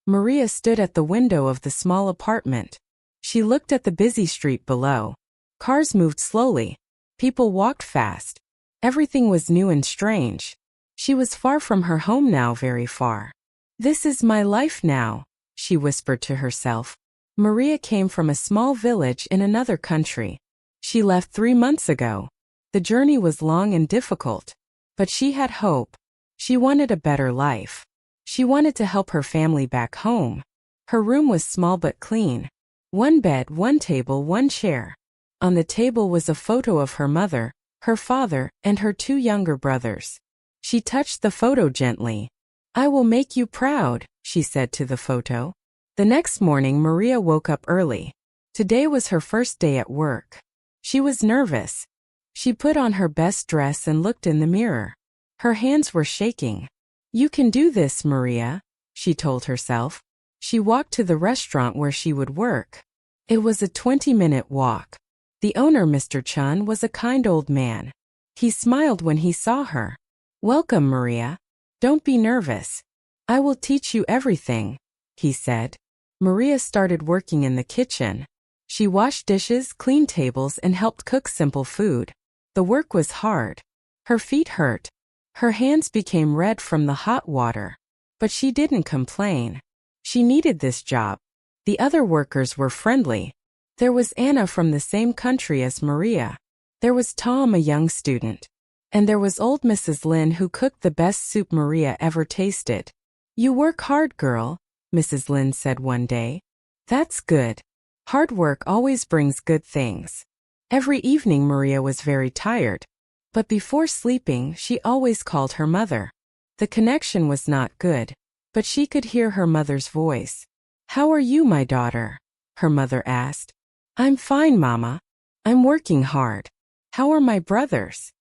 Maria stood at the window of the small apartment. She looked at the busy street below. Cars moved slowly. People walked fast. Everything was new and strange. She was far from her home now, very far. "This is my life now," she whispered to herself. Maria came from a small village in another country. She left 3 months ago. The journey was long and difficult. But she had hope. She wanted a better life. She wanted to help her family back home. Her room was small but clean. One bed, one table, one chair. On the table was a photo of her mother, her father, and her 2 younger brothers. She touched the photo gently. "I will make you proud," she said to the photo. The next morning, Maria woke up early. Today was her first day at work. She was nervous. She put on her best dress and looked in the mirror. Her hands were shaking. "You can do this, Maria," she told herself. She walked to the restaurant where she would work. It was a 20-minute walk. The owner, Mr. Chun, was a kind old man. He smiled when he saw her. "Welcome, Maria. Don't be nervous. I will teach you everything," he said. Maria started working in the kitchen. She washed dishes, cleaned tables, and helped cook simple food. The work was hard. Her feet hurt. Her hands became red from the hot water. But she didn't complain. She needed this job. The other workers were friendly. There was Anna from the same country as Maria. There was Tom, a young student. And there was old Mrs. Lin, who cooked the best soup Maria ever tasted. "You work hard, girl," Mrs. Lin said one day. "That's good. Hard work always brings good things." Every evening Maria was very tired. But before sleeping, she always called her mother. The connection was not good, but she could hear her mother's voice. "How are you, my daughter?" her mother asked. "I'm fine, Mama. I'm working hard." "How are my brothers?"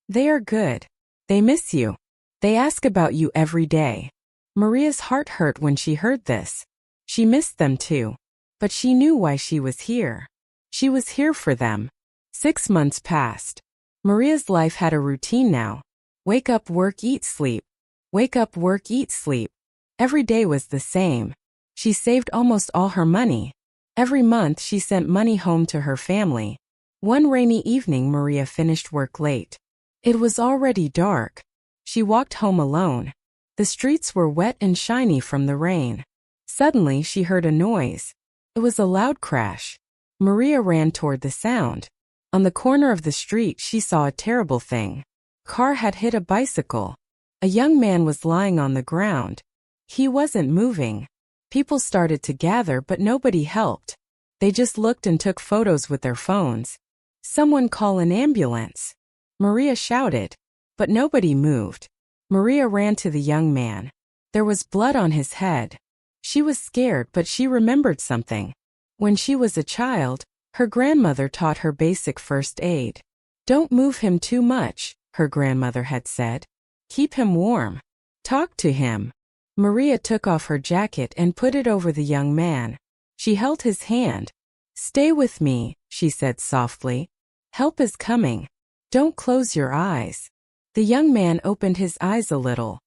"They are good. They miss you. They ask about you every day." Maria's heart hurt when she heard this. She missed them too. But she knew why she was here. She was here for them. 6 months passed. Maria's life had a routine now. Wake up, work, eat, sleep. Wake up, work, eat, sleep. Every day was the same. She saved almost all her money. Every month she sent money home to her family. One rainy evening Maria finished work late. It was already dark. She walked home alone. The streets were wet and shiny from the rain. Suddenly she heard a noise. It was a loud crash. Maria ran toward the sound. On the corner of the street she saw a terrible thing. A car had hit a bicycle. A young man was lying on the ground. He wasn't moving. People started to gather, but nobody helped. They just looked and took photos with their phones. "Someone call an ambulance," Maria shouted. But nobody moved. Maria ran to the young man. There was blood on his head. She was scared, but she remembered something. When she was a child, her grandmother taught her basic first aid. "Don't move him too much," her grandmother had said. "Keep him warm. Talk to him." Maria took off her jacket and put it over the young man. She held his hand. "Stay with me," she said softly. "Help is coming. Don't close your eyes." The young man opened his eyes a little.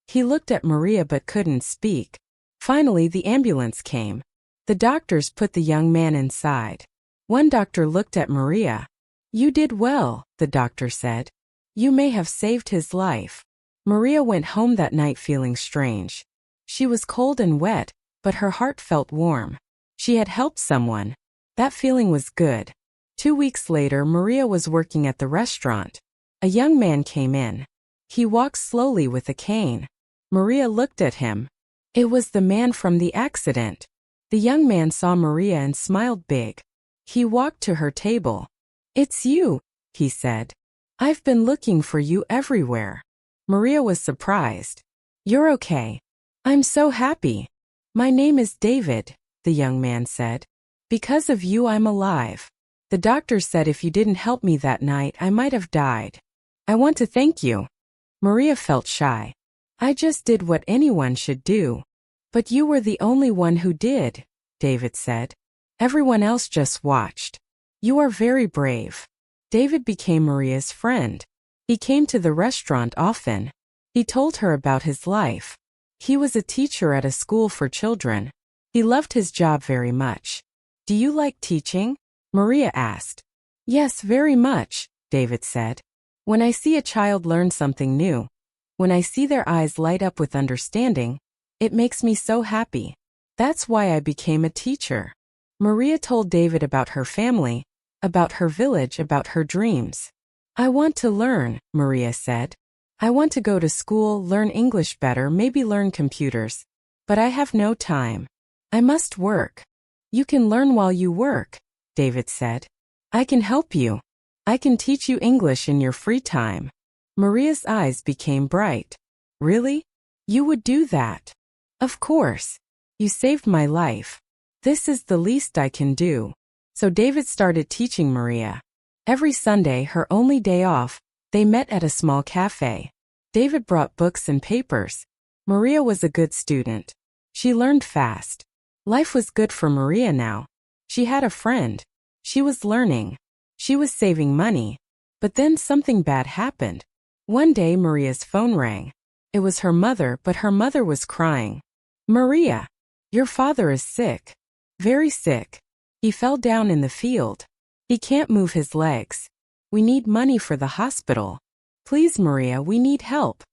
He looked at Maria but couldn't speak. Finally, the ambulance came. The doctors put the young man inside. One doctor looked at Maria. "You did well," the doctor said. "You may have saved his life." Maria went home that night feeling strange. She was cold and wet, but her heart felt warm. She had helped someone. That feeling was good. 2 weeks later, Maria was working at the restaurant. A young man came in. He walked slowly with a cane. Maria looked at him. It was the man from the accident. The young man saw Maria and smiled big. He walked to her table. "It's you," he said. "I've been looking for you everywhere." Maria was surprised. "You're okay. I'm so happy." "My name is David," the young man said. "Because of you I'm alive. The doctor said if you didn't help me that night I might have died. I want to thank you." Maria felt shy. "I just did what anyone should do." "But you were the only one who did," David said. "Everyone else just watched. You are very brave." David became Maria's friend. He came to the restaurant often. He told her about his life. He was a teacher at a school for children. He loved his job very much. Do you like teaching? Maria asked. Yes, very much, David said. When I see a child learn something new, when I see their eyes light up with understanding, it makes me so happy. That's why I became a teacher. Maria told David about her family, about her village, about her dreams. I want to learn, Maria said. I want to go to school, learn English better, maybe learn computers. But I have no time. I must work. You can learn while you work, David said. I can help you. I can teach you English in your free time. Maria's eyes became bright. Really? You would do that? Of course. You saved my life. This is the least I can do. So David started teaching Maria. Every Sunday, her only day off, they met at a small cafe. David brought books and papers. Maria was a good student. She learned fast. Life was good for Maria now. She had a friend. She was learning. She was saving money. But then something bad happened. One day Maria's phone rang. It was her mother, but her mother was crying. Maria, your father is sick. Very sick. He fell down in the field. He can't move his legs. We need money for the hospital. Please, Maria, we need help.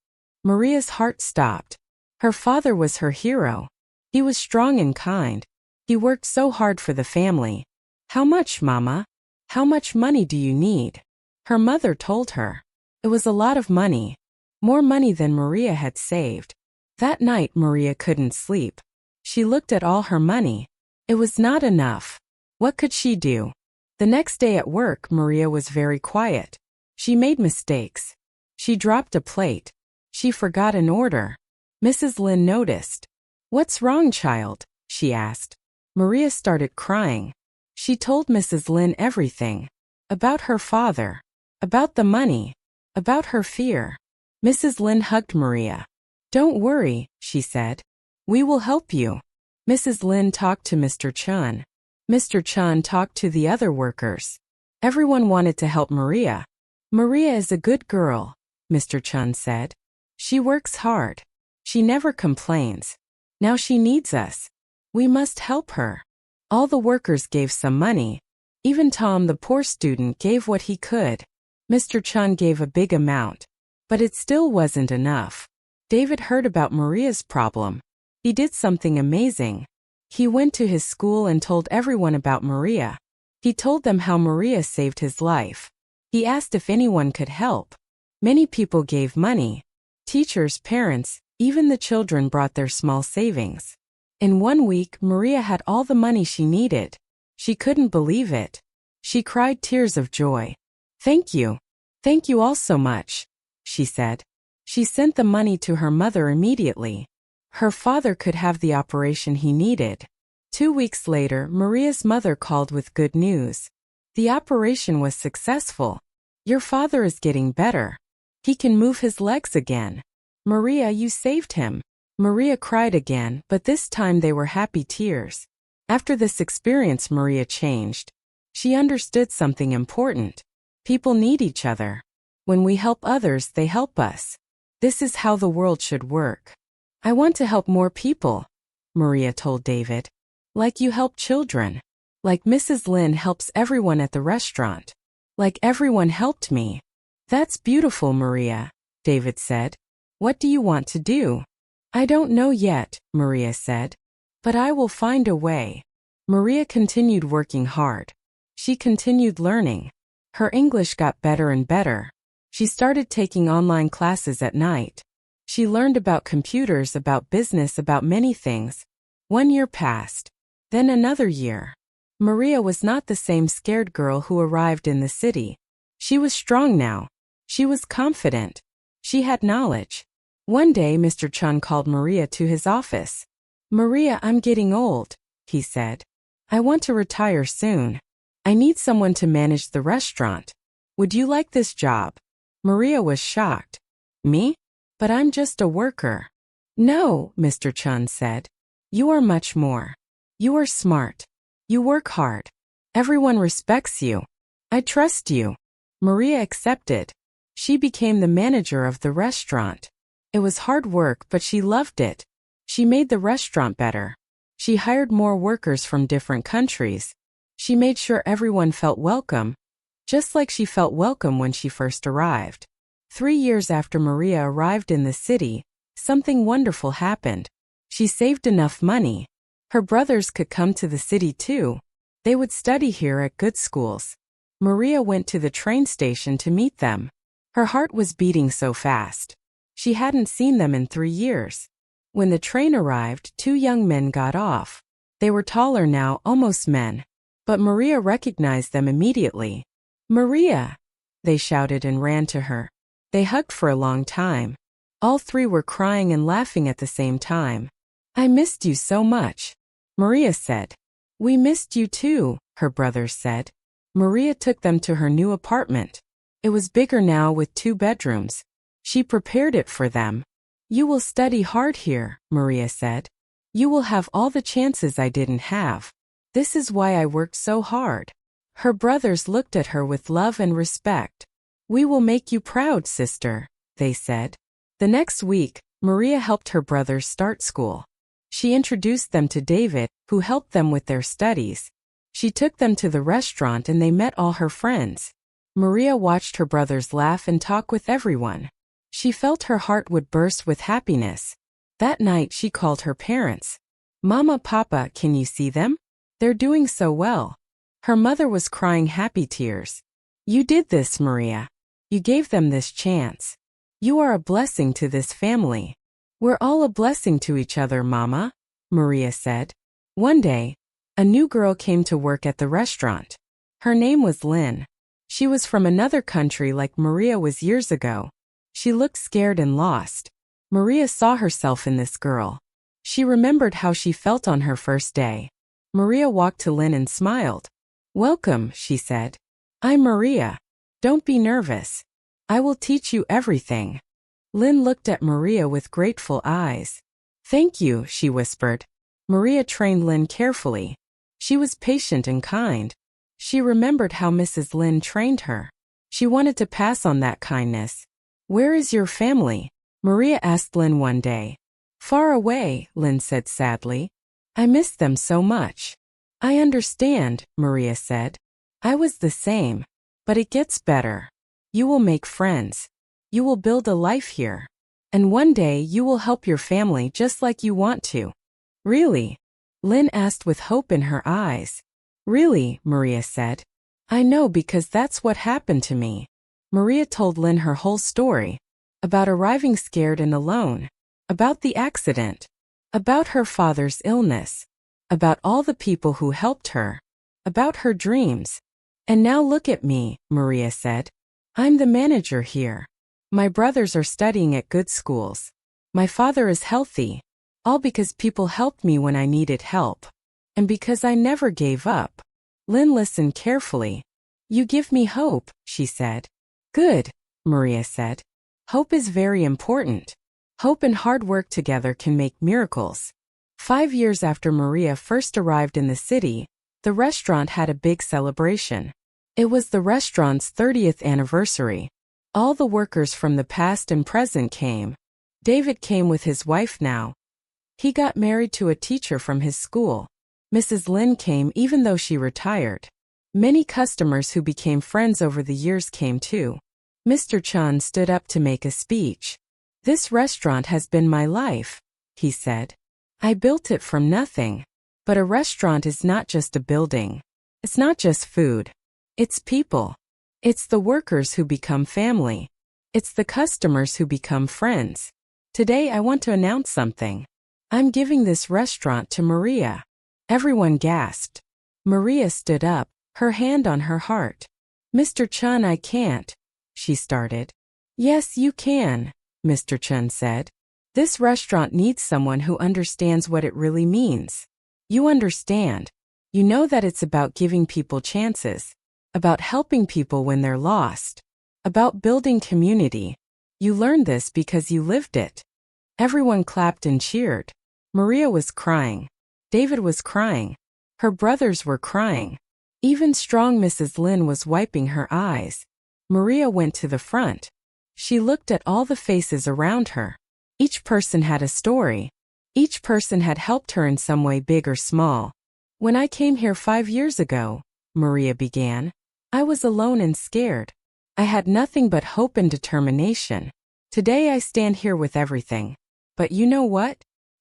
Maria's heart stopped. Her father was her hero. He was strong and kind. He worked so hard for the family. How much, Mama? How much money do you need? Her mother told her. It was a lot of money. More money than Maria had saved. That night Maria couldn't sleep. She looked at all her money. It was not enough. What could she do? The next day at work, Maria was very quiet. She made mistakes. She dropped a plate. She forgot an order. Mrs. Lin noticed. What's wrong, child? She asked. Maria started crying. She told Mrs. Lin everything. About her father. About the money. About her fear. Mrs. Lin hugged Maria. Don't worry, she said. We will help you. Mrs. Lin talked to Mr. Chun. Mr. Chun talked to the other workers. Everyone wanted to help Maria. Maria is a good girl, Mr. Chun said. She works hard. She never complains. Now she needs us. We must help her. All the workers gave some money. Even Tom, the poor student, gave what he could. Mr. Chun gave a big amount. But it still wasn't enough. David heard about Maria's problem. He did something amazing. He went to his school and told everyone about Maria. He told them how Maria saved his life. He asked if anyone could help. Many people gave money. Teachers, parents, even the children brought their small savings. In 1 week, Maria had all the money she needed. She couldn't believe it. She cried tears of joy. Thank you. Thank you all so much, she said. She sent the money to her mother immediately. Her father could have the operation he needed. 2 weeks later, Maria's mother called with good news. The operation was successful. Your father is getting better. He can move his legs again. Maria, you saved him. Maria cried again, but this time they were happy tears. After this experience, Maria changed. She understood something important. People need each other. When we help others, they help us. This is how the world should work. I want to help more people, Maria told David. Like you help children. Like Mrs. Lin helps everyone at the restaurant. Like everyone helped me. That's beautiful, Maria, David said. What do you want to do? I don't know yet, Maria said. But I will find a way. Maria continued working hard. She continued learning. Her English got better and better. She started taking online classes at night. She learned about computers, about business, about many things. 1 year passed. Then another year. Maria was not the same scared girl who arrived in the city. She was strong now. She was confident. She had knowledge. One day Mr. Chun called Maria to his office. Maria, I'm getting old, he said. I want to retire soon. I need someone to manage the restaurant. Would you like this job? Maria was shocked. Me? But I'm just a worker. No, Mr. Chun said. You are much more. You are smart. You work hard. Everyone respects you. I trust you. Maria accepted. She became the manager of the restaurant. It was hard work, but she loved it. She made the restaurant better. She hired more workers from different countries. She made sure everyone felt welcome, just like she felt welcome when she first arrived. 3 years after Maria arrived in the city, something wonderful happened. She saved enough money. Her brothers could come to the city too. They would study here at good schools. Maria went to the train station to meet them. Her heart was beating so fast. She hadn't seen them in 3 years. When the train arrived, 2 young men got off. They were taller now, almost men. But Maria recognized them immediately. "Maria!" They shouted and ran to her. They hugged for a long time. All 3 were crying and laughing at the same time. "I missed you so much," Maria said. "We missed you too," her brothers said. Maria took them to her new apartment. It was bigger now with 2 bedrooms. She prepared it for them. "You will study hard here," Maria said. "You will have all the chances I didn't have. This is why I worked so hard." Her brothers looked at her with love and respect. "We will make you proud, sister," they said. The next week, Maria helped her brothers start school. She introduced them to David, who helped them with their studies. She took them to the restaurant and they met all her friends. Maria watched her brothers laugh and talk with everyone. She felt her heart would burst with happiness. That night she called her parents. "Mama, Papa, can you see them? They're doing so well." Her mother was crying happy tears. "You did this, Maria. You gave them this chance. You are a blessing to this family." "We're all a blessing to each other, Mama," Maria said. One day, a new girl came to work at the restaurant. Her name was Lynn. She was from another country like Maria was years ago. She looked scared and lost. Maria saw herself in this girl. She remembered how she felt on her first day. Maria walked to Lynn and smiled. "Welcome," she said. "I'm Maria. Don't be nervous. I will teach you everything." Lynn looked at Maria with grateful eyes. "Thank you," she whispered. Maria trained Lynn carefully. She was patient and kind. She remembered how Mrs. Lynn trained her. She wanted to pass on that kindness. "Where is your family?" Maria asked Lynn one day. "Far away," Lynn said sadly. "I miss them so much." "I understand," Maria said. "I was the same. But it gets better. You will make friends. You will build a life here. And one day you will help your family just like you want to." "Really?" Lynn asked with hope in her eyes. "Really," Maria said. "I know because that's what happened to me." Maria told Lynn her whole story. About arriving scared and alone. About the accident. About her father's illness. About all the people who helped her. About her dreams. "And now look at me," Maria said. "I'm the manager here. My brothers are studying at good schools. My father is healthy. All because people helped me when I needed help. And because I never gave up." Lynn listened carefully. "You give me hope," she said. "Good," Maria said. "Hope is very important. Hope and hard work together can make miracles." 5 years after Maria first arrived in the city, the restaurant had a big celebration. It was the restaurant's 30th anniversary. All the workers from the past and present came. David came with his wife now. He got married to a teacher from his school. Mrs. Lynn came even though she retired. Many customers who became friends over the years came too. Mr. Chun stood up to make a speech. "This restaurant has been my life," he said. "I built it from nothing. But a restaurant is not just a building. It's not just food. It's people. It's the workers who become family. It's the customers who become friends. Today I want to announce something. I'm giving this restaurant to Maria." Everyone gasped. Maria stood up, her hand on her heart. "Mr. Chun, I can't," she started. "Yes, you can," Mr. Chun said. "This restaurant needs someone who understands what it really means. You understand. You know that it's about giving people chances. About helping people when they're lost. About building community. You learned this because you lived it." Everyone clapped and cheered. Maria was crying. David was crying. Her brothers were crying. Even strong Mrs. Lynn was wiping her eyes. Maria went to the front. She looked at all the faces around her. Each person had a story. Each person had helped her in some way, big or small. When I came here 5 years ago, Maria began, I was alone and scared. I had nothing but hope and determination. Today I stand here with everything. But you know what?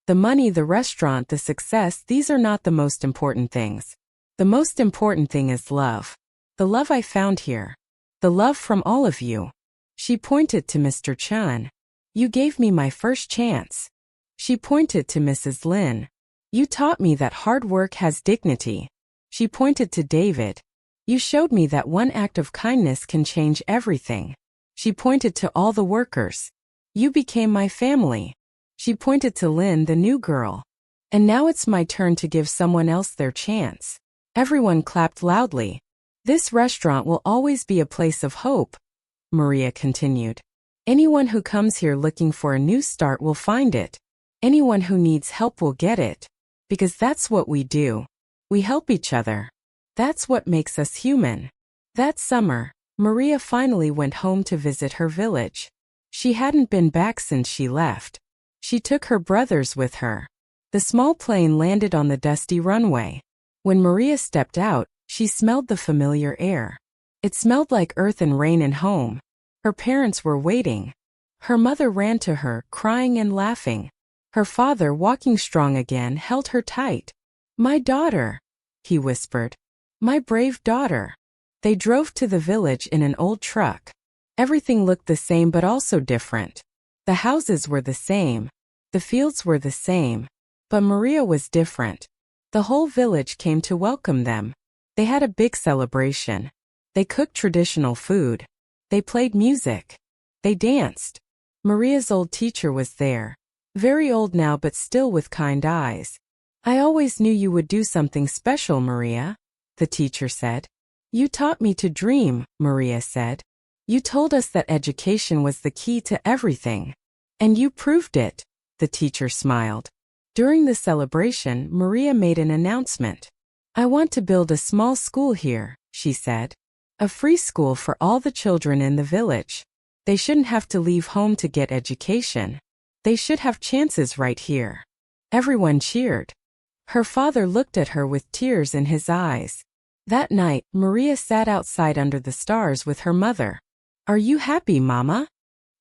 The money, the restaurant, the success, these are not the most important things. The most important thing is love. The love I found here. The love from all of you. She pointed to Mr. Chun. You gave me my first chance. She pointed to Mrs. Lin. You taught me that hard work has dignity. She pointed to David. You showed me that one act of kindness can change everything. She pointed to all the workers. You became my family. She pointed to Lynn, the new girl. And now it's my turn to give someone else their chance. Everyone clapped loudly. This restaurant will always be a place of hope, Maria continued. Anyone who comes here looking for a new start will find it. Anyone who needs help will get it. Because that's what we do. We help each other. That's what makes us human. That summer, Maria finally went home to visit her village. She hadn't been back since she left. She took her brothers with her. The small plane landed on the dusty runway. When Maria stepped out, she smelled the familiar air. It smelled like earth and rain and home. Her parents were waiting. Her mother ran to her, crying and laughing. Her father, walking strong again, held her tight. My daughter, he whispered. My brave daughter. They drove to the village in an old truck. Everything looked the same but also different. The houses were the same. The fields were the same. But Maria was different. The whole village came to welcome them. They had a big celebration. They cooked traditional food. They played music. They danced. Maria's old teacher was there. Very old now but still with kind eyes. I always knew you would do something special, Maria, the teacher said. You taught me to dream, Maria said. You told us that education was the key to everything. And you proved it, the teacher smiled. During the celebration, Maria made an announcement. I want to build a small school here, she said. A free school for all the children in the village. They shouldn't have to leave home to get education. They should have chances right here. Everyone cheered. Her father looked at her with tears in his eyes. That night, Maria sat outside under the stars with her mother. Are you happy, Mama?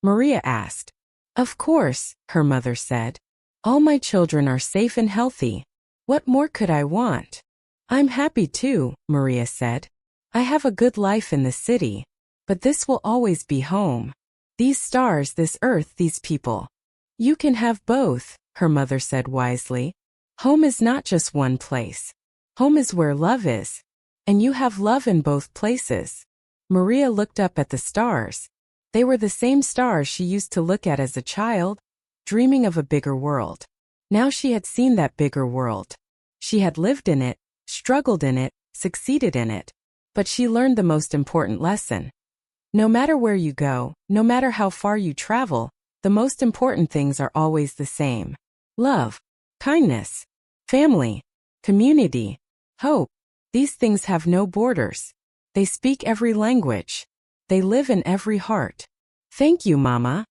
Maria asked. Of course, her mother said. All my children are safe and healthy. What more could I want? I'm happy too, Maria said. I have a good life in the city. But this will always be home. These stars, this earth, these people. You can have both, her mother said wisely. Home is not just one place. Home is where love is. And you have love in both places. Maria looked up at the stars. They were the same stars she used to look at as a child, dreaming of a bigger world. Now she had seen that bigger world. She had lived in it, struggled in it, succeeded in it. But she learned the most important lesson. No matter where you go, no matter how far you travel, the most important things are always the same. Love, kindness, family, community, hope. These things have no borders. They speak every language. They live in every heart. Thank you, Mama,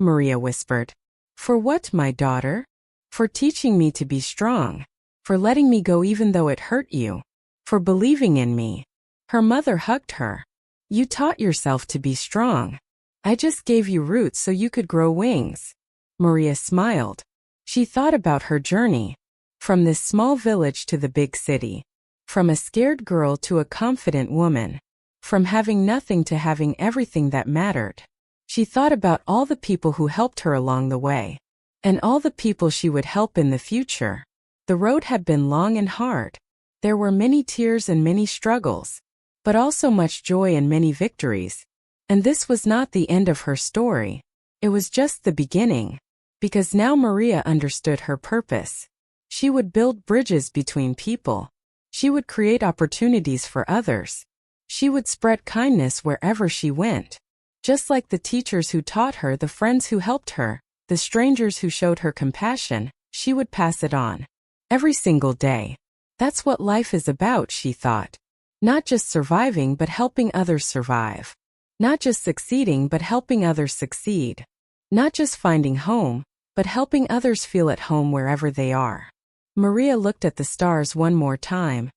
Maria whispered. For what, my daughter? For teaching me to be strong. For letting me go even though it hurt you. For believing in me. Her mother hugged her. You taught yourself to be strong. I just gave you roots so you could grow wings. Maria smiled. She thought about her journey. From this small village to the big city. From a scared girl to a confident woman. From having nothing to having everything that mattered. She thought about all the people who helped her along the way. And all the people she would help in the future. The road had been long and hard. There were many tears and many struggles. But also much joy and many victories. And this was not the end of her story. It was just the beginning. Because now Maria understood her purpose. She would build bridges between people. She would create opportunities for others. She would spread kindness wherever she went. Just like the teachers who taught her, the friends who helped her, the strangers who showed her compassion, she would pass it on. Every single day. That's what life is about, she thought. Not just surviving but helping others survive. Not just succeeding but helping others succeed. Not just finding home, but helping others feel at home wherever they are. Maria looked at the stars one more time,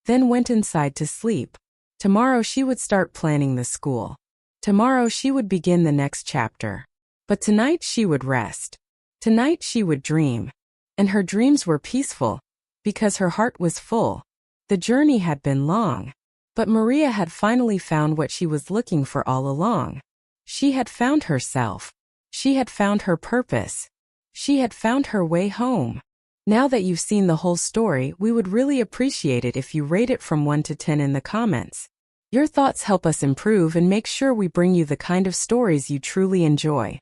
then went inside to sleep. Tomorrow she would start planning the school. Tomorrow she would begin the next chapter. But tonight she would rest. Tonight she would dream. And her dreams were peaceful, because her heart was full. The journey had been long, but Maria had finally found what she was looking for all along. She had found herself. She had found her purpose. She had found her way home. Now that you've seen the whole story, we would really appreciate it if you rate it from 1 to 10 in the comments. Your thoughts help us improve and make sure we bring you the kind of stories you truly enjoy.